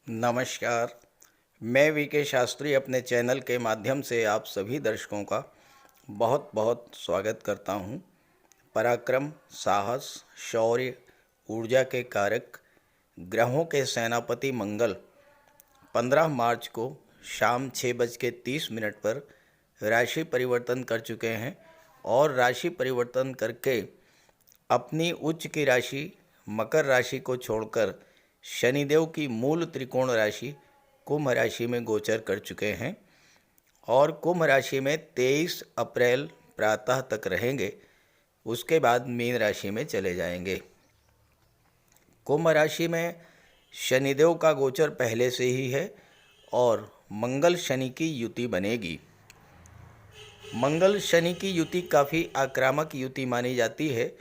नमस्कार। मैं वीके शास्त्री अपने चैनल के माध्यम से आप सभी दर्शकों का बहुत बहुत स्वागत करता हूं। पराक्रम, साहस, शौर्य, ऊर्जा के कारक ग्रहों के सेनापति मंगल 15 मार्च को शाम 6:30 पर राशि परिवर्तन कर चुके हैं और राशि परिवर्तन करके अपनी उच्च की राशि मकर राशि को छोड़कर शनिदेव की मूल त्रिकोण राशि कुंभ राशि में गोचर कर चुके हैं और कुंभ राशि में 23 अप्रैल प्रातः तक रहेंगे। उसके बाद मीन राशि में चले जाएंगे। कुंभ राशि में शनिदेव का गोचर पहले से ही है और मंगल शनि की युति बनेगी। मंगल शनि की युति काफ़ी आक्रामक युति मानी जाती है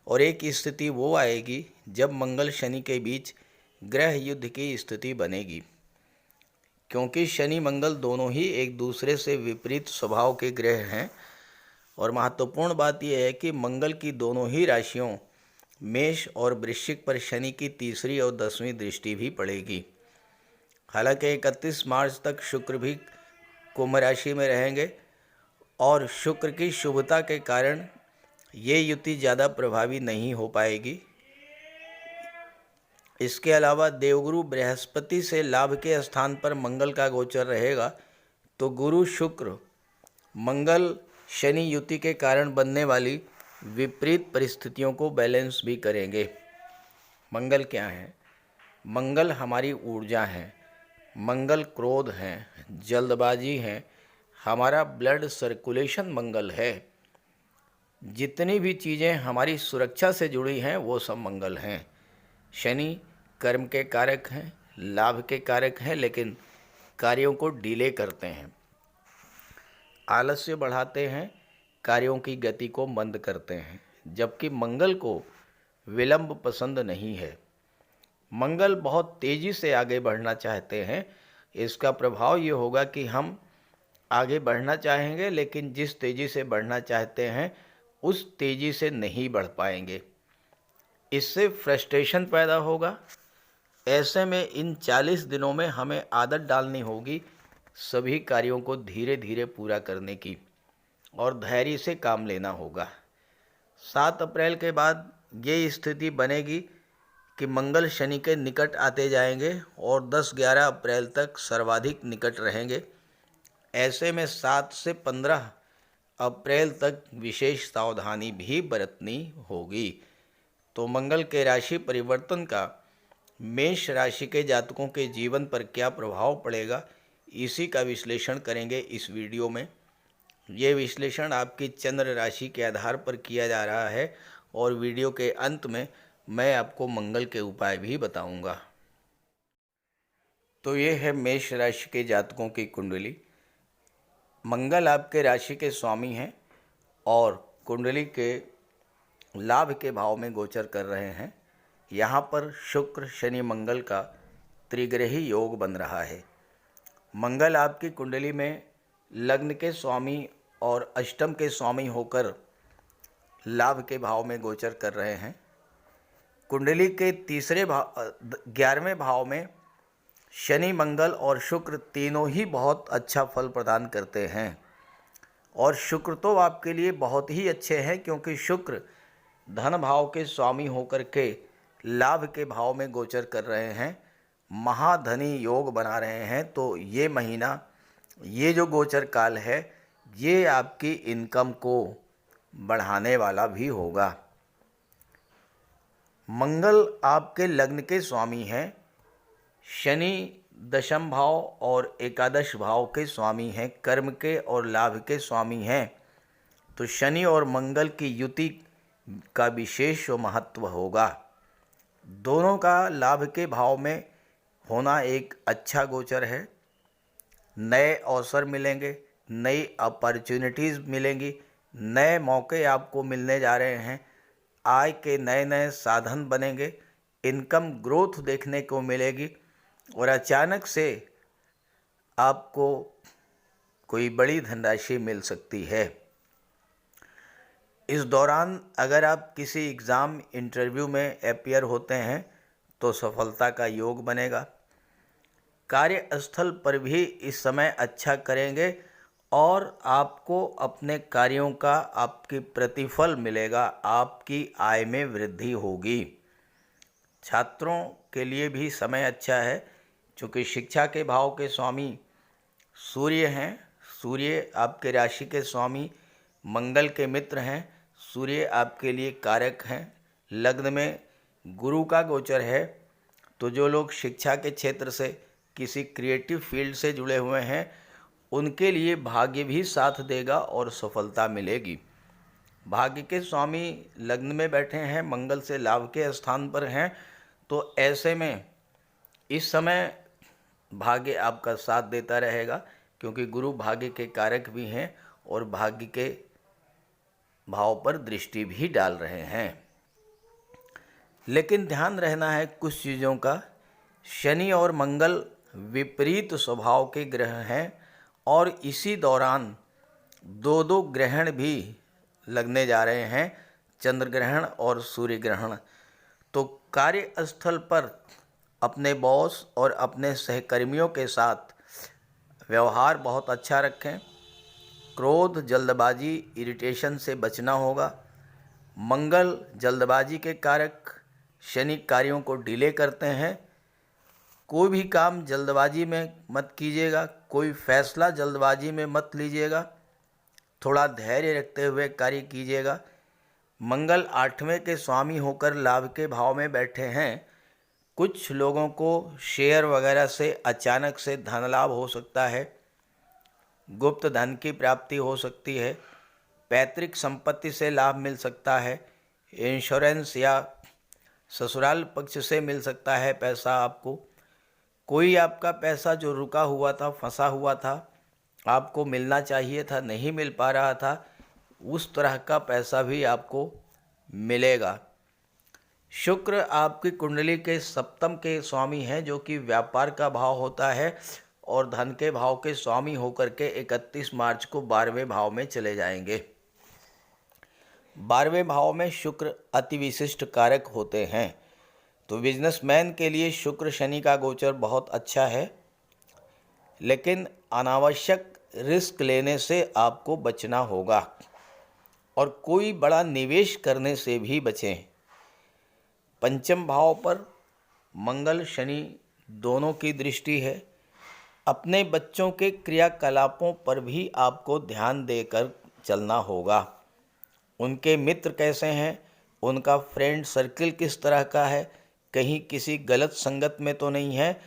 और एक स्थिति वो आएगी जब मंगल शनि के बीच ग्रह युद्ध की स्थिति बनेगी, क्योंकि शनि मंगल दोनों ही एक दूसरे से विपरीत स्वभाव के ग्रह हैं। और महत्वपूर्ण बात यह है कि मंगल की दोनों ही राशियों मेष और वृश्चिक पर शनि की तीसरी और 10वीं दृष्टि भी पड़ेगी। हालांकि 31 मार्च तक शुक्र भी कुंभ राशि में रहेंगे और शुक्र की शुभता के कारण ये युति ज़्यादा प्रभावी नहीं हो पाएगी। इसके अलावा देवगुरु बृहस्पति से लाभ के स्थान पर मंगल का गोचर रहेगा, तो गुरु शुक्र मंगल शनि युति के कारण बनने वाली विपरीत परिस्थितियों को बैलेंस भी करेंगे। मंगल क्या है? मंगल हमारी ऊर्जा है, मंगल क्रोध है, जल्दबाजी है, हमारा ब्लड सर्कुलेशन मंगल है। जितनी भी चीज़ें हमारी सुरक्षा से जुड़ी हैं वो सब मंगल हैं। शनि कर्म के कारक हैं, लाभ के कारक हैं, लेकिन कार्यों को डिले करते हैं, आलस्य बढ़ाते हैं, कार्यों की गति को मंद करते हैं, जबकि मंगल को विलंब पसंद नहीं है। मंगल बहुत तेज़ी से आगे बढ़ना चाहते हैं। इसका प्रभाव ये होगा कि हम आगे बढ़ना चाहेंगे, लेकिन जिस तेज़ी से बढ़ना चाहते हैं उस तेज़ी से नहीं बढ़ पाएंगे। इससे फ्रस्ट्रेशन पैदा होगा। ऐसे में इन 40 दिनों में हमें आदत डालनी होगी सभी कार्यों को धीरे धीरे पूरा करने की और धैर्य से काम लेना होगा। 7 अप्रैल के बाद ये स्थिति बनेगी कि मंगल शनि के निकट आते जाएंगे और 10-11 अप्रैल तक सर्वाधिक निकट रहेंगे। ऐसे में 7 से 15 अप्रैल तक विशेष सावधानी भी बरतनी होगी। तो मंगल के राशि परिवर्तन का मेष राशि के जातकों के जीवन पर क्या प्रभाव पड़ेगा, इसी का विश्लेषण करेंगे इस वीडियो में। ये विश्लेषण आपकी चंद्र राशि के आधार पर किया जा रहा है और वीडियो के अंत में मैं आपको मंगल के उपाय भी बताऊंगा। तो ये है मेष राशि के जातकों की कुंडली। मंगल आपके राशि के स्वामी हैं और कुंडली के लाभ के भाव में गोचर कर रहे हैं। यहाँ पर शुक्र शनि मंगल का त्रिग्रही योग बन रहा है। मंगल आपकी कुंडली में लग्न के स्वामी और अष्टम के स्वामी होकर लाभ के भाव में गोचर कर रहे हैं। कुंडली के तीसरे भाव 11वें भाव में शनि मंगल और शुक्र तीनों ही बहुत अच्छा फल प्रदान करते हैं। और शुक्र तो आपके लिए बहुत ही अच्छे हैं, क्योंकि शुक्र धन भाव के स्वामी होकर के लाभ के भाव में गोचर कर रहे हैं, महाधनी योग बना रहे हैं। तो ये महीना, ये जो गोचर काल है, ये आपकी इनकम को बढ़ाने वाला भी होगा। मंगल आपके लग्न के स्वामी हैं, शनि दशम भाव और एकादश भाव के स्वामी हैं, कर्म के और लाभ के स्वामी हैं। तो शनि और मंगल की युति का विशेष महत्व होगा। दोनों का लाभ के भाव में होना एक अच्छा गोचर है। नए अवसर मिलेंगे, नई अपॉर्चुनिटीज़ मिलेंगी, नए मौके आपको मिलने जा रहे हैं, आय के नए नए साधन बनेंगे, इनकम ग्रोथ देखने को मिलेगी और अचानक से आपको कोई बड़ी धनराशि मिल सकती है। इस दौरान अगर आप किसी एग्ज़ाम इंटरव्यू में अपीयर होते हैं तो सफलता का योग बनेगा। कार्यस्थल पर भी इस समय अच्छा करेंगे और आपको अपने कार्यों का आपकी प्रतिफल मिलेगा, आपकी आय में वृद्धि होगी। छात्रों के लिए भी समय अच्छा है, क्योंकि शिक्षा के भाव के स्वामी सूर्य हैं। सूर्य आपके राशि के स्वामी मंगल के मित्र हैं। सूर्य आपके लिए कारक हैं। लग्न में गुरु का गोचर है, तो जो लोग शिक्षा के क्षेत्र से किसी क्रिएटिव फील्ड से जुड़े हुए हैं उनके लिए भाग्य भी साथ देगा और सफलता मिलेगी। भाग्य के स्वामी लग्न में बैठे हैं, मंगल से लाभ के स्थान पर हैं, तो ऐसे में इस समय भाग्य आपका साथ देता रहेगा, क्योंकि गुरु भाग्य के कारक भी हैं और भाग्य के भाव पर दृष्टि भी डाल रहे हैं। लेकिन ध्यान रहना है कुछ चीज़ों का। शनि और मंगल विपरीत स्वभाव के ग्रह हैं और इसी दौरान दो ग्रहण भी लगने जा रहे हैं, चंद्र ग्रहण और सूर्य ग्रहण। तो कार्यस्थल पर अपने बॉस और अपने सहकर्मियों के साथ व्यवहार बहुत अच्छा रखें। क्रोध, जल्दबाजी, इरिटेशन से बचना होगा। मंगल जल्दबाजी के कारक, शनि कार्यों को डिले करते हैं। कोई भी काम जल्दबाजी में मत कीजिएगा, कोई फैसला जल्दबाजी में मत लीजिएगा, थोड़ा धैर्य रखते हुए कार्य कीजिएगा। मंगल 8वें के स्वामी होकर लाभ के भाव में बैठे हैं। कुछ लोगों को शेयर वगैरह से अचानक से धन लाभ हो सकता है, गुप्त धन की प्राप्ति हो सकती है, पैतृक संपत्ति से लाभ मिल सकता है, इंश्योरेंस या ससुराल पक्ष से मिल सकता है पैसा आपको। कोई आपका पैसा जो रुका हुआ था, फंसा हुआ था, आपको मिलना चाहिए था, नहीं मिल पा रहा था, उस तरह का पैसा भी आपको मिलेगा। शुक्र आपकी कुंडली के सप्तम के स्वामी हैं, जो कि व्यापार का भाव होता है और धन के भाव के स्वामी होकर के 31 मार्च को 12वें भाव में चले जाएंगे। 12वें भाव में शुक्र अति विशिष्ट कारक होते हैं, तो बिजनेसमैन के लिए शुक्र शनि का गोचर बहुत अच्छा है। लेकिन अनावश्यक रिस्क लेने से आपको बचना होगा और कोई बड़ा निवेश करने से भी बचें। पंचम भाव पर मंगल शनि दोनों की दृष्टि है। अपने बच्चों के क्रियाकलापों पर भी आपको ध्यान देकर चलना होगा। उनके मित्र कैसे हैं, उनका फ्रेंड सर्किल किस तरह का है, कहीं किसी गलत संगत में तो नहीं है,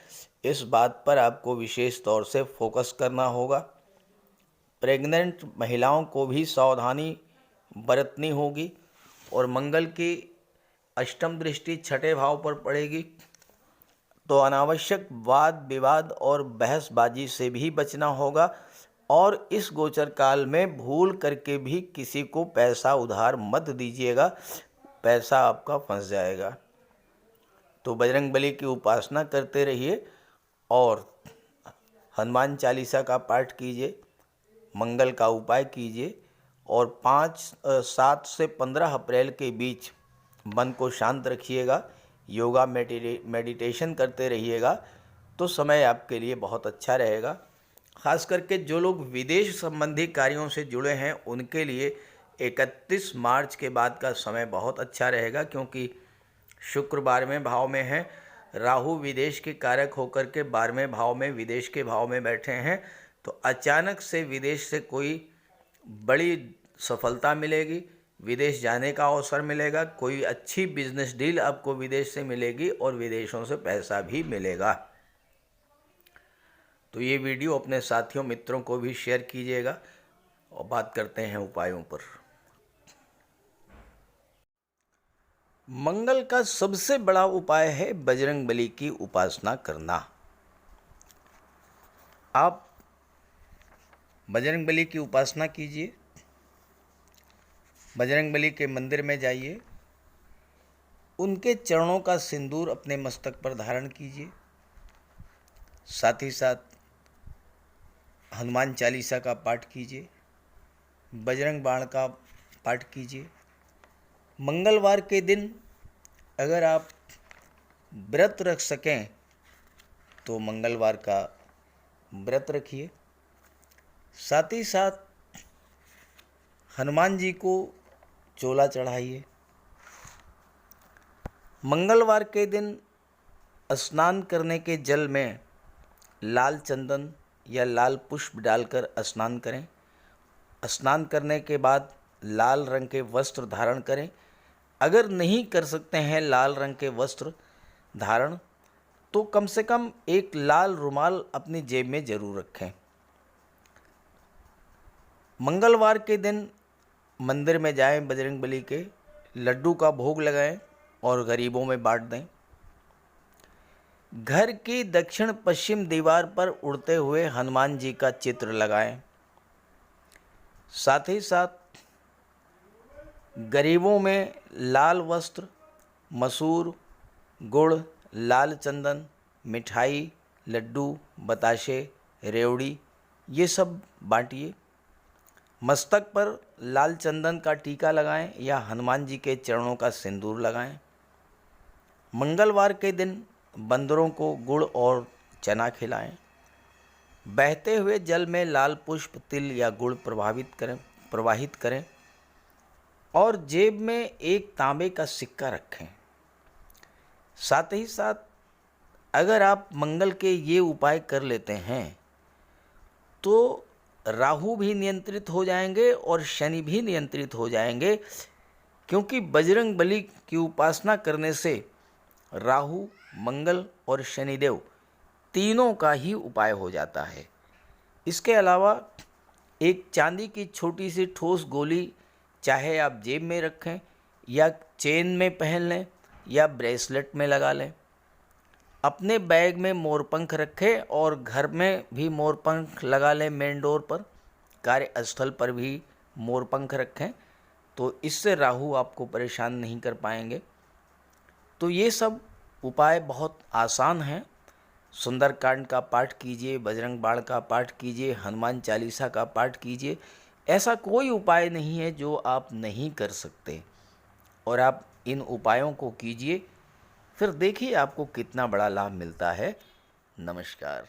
इस बात पर आपको विशेष तौर से फोकस करना होगा। प्रेग्नेंट महिलाओं को भी सावधानी बरतनी होगी और मंगल की अष्टम दृष्टि छठे भाव पर पड़ेगी, तो अनावश्यक वाद विवाद और बहसबाजी से भी बचना होगा और इस गोचर काल में भूल करके भी किसी को पैसा उधार मत दीजिएगा, पैसा आपका फंस जाएगा। तो बजरंगबली की उपासना करते रहिए और हनुमान चालीसा का पाठ कीजिए, मंगल का उपाय कीजिए और 7 से 15 अप्रैल के बीच मन को शांत रखिएगा, योगा मेडिटेशन करते रहिएगा, तो समय आपके लिए बहुत अच्छा रहेगा। खास करके जो लोग विदेश संबंधी कार्यों से जुड़े हैं उनके लिए 31 मार्च के बाद का समय बहुत अच्छा रहेगा, क्योंकि शुक्र 12वें भाव में है, राहु विदेश के कारक होकर के 12वें भाव में विदेश के भाव में बैठे हैं, तो अचानक से विदेश से कोई बड़ी सफलता मिलेगी, विदेश जाने का अवसर मिलेगा, कोई अच्छी बिजनेस डील आपको विदेश से मिलेगी और विदेशों से पैसा भी मिलेगा। तो ये वीडियो अपने साथियों मित्रों को भी शेयर कीजिएगा और बात करते हैं उपायों पर। मंगल का सबसे बड़ा उपाय है बजरंगबली की उपासना करना। आप बजरंगबली की उपासना कीजिए, बजरंगबली के मंदिर में जाइए, उनके चरणों का सिंदूर अपने मस्तक पर धारण कीजिए, साथ ही साथ हनुमान चालीसा का पाठ कीजिए, बजरंग बाण का पाठ कीजिए। मंगलवार के दिन अगर आप व्रत रख सकें तो मंगलवार का व्रत रखिए। साथ ही साथ हनुमान जी को चोला चढ़ाइए। मंगलवार के दिन स्नान करने के जल में लाल चंदन या लाल पुष्प डालकर स्नान करें। स्नान करने के बाद लाल रंग के वस्त्र धारण करें। अगर नहीं कर सकते हैं लाल रंग के वस्त्र धारण, तो कम से कम एक लाल रुमाल अपनी जेब में जरूर रखें। मंगलवार के दिन मंदिर में जाएं, बजरंगबली के लड्डू का भोग लगाएं और गरीबों में बांट दें। घर की दक्षिण पश्चिम दीवार पर उड़ते हुए हनुमान जी का चित्र लगाएं। साथ ही साथ गरीबों में लाल वस्त्र, मसूर, गुड़, लाल चंदन, मिठाई, लड्डू, बताशे, रेवड़ी ये सब बांटिए। मस्तक पर लाल चंदन का टीका लगाएं या हनुमान जी के चरणों का सिंदूर लगाएं। मंगलवार के दिन बंदरों को गुड़ और चना खिलाएं। बहते हुए जल में लाल पुष्प, तिल या गुड़ प्रवाहित करें और जेब में एक तांबे का सिक्का रखें। साथ ही साथ अगर आप मंगल के ये उपाय कर लेते हैं तो राहु भी नियंत्रित हो जाएंगे और शनि भी नियंत्रित हो जाएंगे, क्योंकि बजरंग बली की उपासना करने से राहु, मंगल और शनिदेव तीनों का ही उपाय हो जाता है। इसके अलावा एक चांदी की छोटी सी ठोस गोली चाहे आप जेब में रखें या चेन में पहन लें या ब्रेसलेट में लगा लें। अपने बैग में मोरपंख रखें और घर में भी मोरपंख लगा लें। मेन डोर पर, कार्यस्थल पर भी मोरपंख रखें, तो इससे राहु आपको परेशान नहीं कर पाएंगे। तो ये सब उपाय बहुत आसान हैं। सुंदरकांड का पाठ कीजिए, बजरंग बाण का पाठ कीजिए, हनुमान चालीसा का पाठ कीजिए। ऐसा कोई उपाय नहीं है जो आप नहीं कर सकते, और आप इन उपायों को कीजिए, फिर देखिए आपको कितना बड़ा लाभ मिलता है। नमस्कार।